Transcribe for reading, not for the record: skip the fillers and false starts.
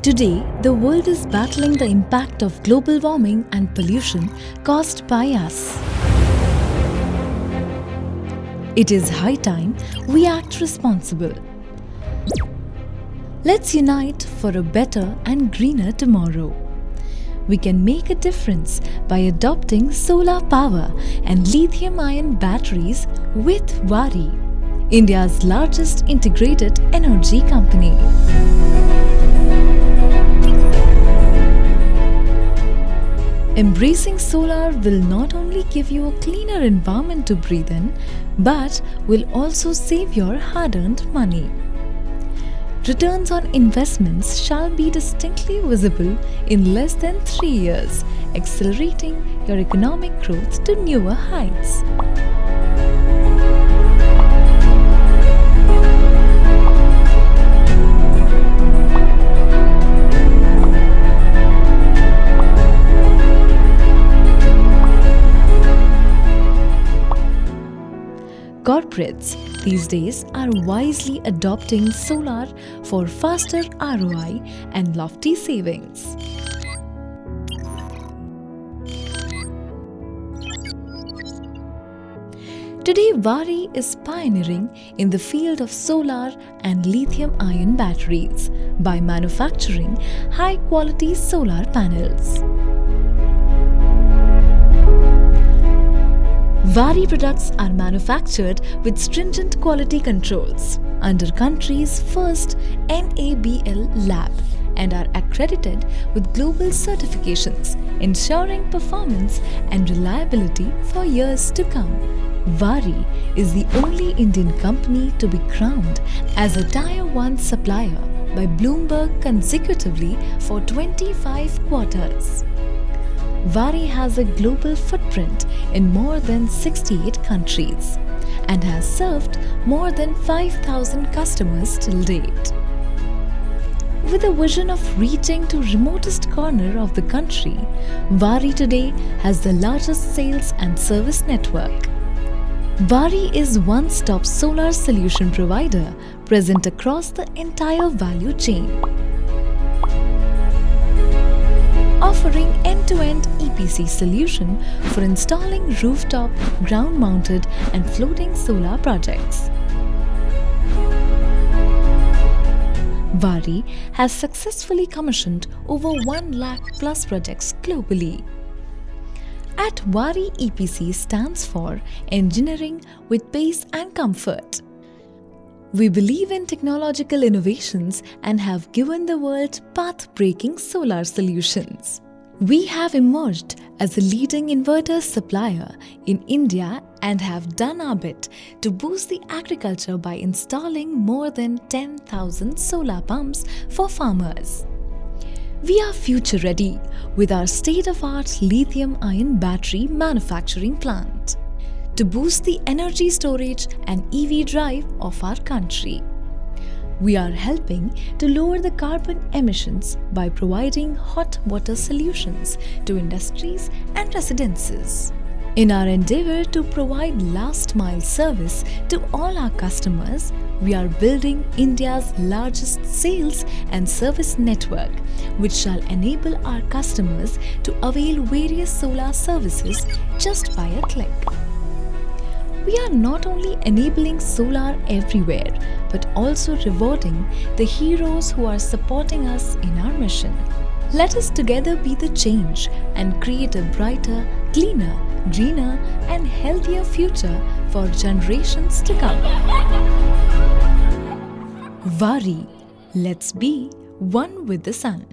Today, the world is battling the impact of global warming and pollution caused by us. It is high time we act responsible. Let's unite for a better and greener tomorrow. We can make a difference by adopting solar power and lithium-ion batteries with Waaree, India's largest integrated energy company. Embracing solar will not only give you a cleaner environment to breathe in, but will also save your hard-earned money. Returns on investments shall be distinctly visible in less than 3 years, accelerating your economic growth to newer heights. Corporates these days are wisely adopting solar for faster ROI and lofty savings. Today, Waaree is pioneering in the field of solar and lithium-ion batteries by manufacturing high-quality solar panels. Waaree products are manufactured with stringent quality controls under country's first NABL lab and are accredited with global certifications, ensuring performance and reliability for years to come. Waaree is the only Indian company to be crowned as a Tier 1 supplier by Bloomberg consecutively for 25 quarters. Waaree has a global footprint in more than 68 countries and has served more than 5,000 customers till date. With a vision of reaching to remotest corner of the country, Waaree today has the largest sales and service network. Waaree is one-stop solar solution provider present across the entire value chain, offering end-to-end EPC solution for installing rooftop, ground-mounted and floating solar projects. Waaree has successfully commissioned over 1 lakh plus projects globally. At Waaree, EPC stands for Engineering with Pace and Comfort. We believe in technological innovations and have given the world path-breaking solar solutions. We have emerged as a leading inverter supplier in India and have done our bit to boost the agriculture by installing more than 10,000 solar pumps for farmers. We are future-ready with our state-of-the-art lithium-ion battery manufacturing plant to boost the energy storage and EV drive of our country. We are helping to lower the carbon emissions by providing hot water solutions to industries and residences. In our endeavor to provide last-mile service to all our customers, we are building India's largest sales and service network, which shall enable our customers to avail various solar services just by a click. We are not only enabling solar everywhere, but also rewarding the heroes who are supporting us in our mission. Let us together be the change and create a brighter, cleaner, greener and healthier future for generations to come. Waaree, let's be one with the sun.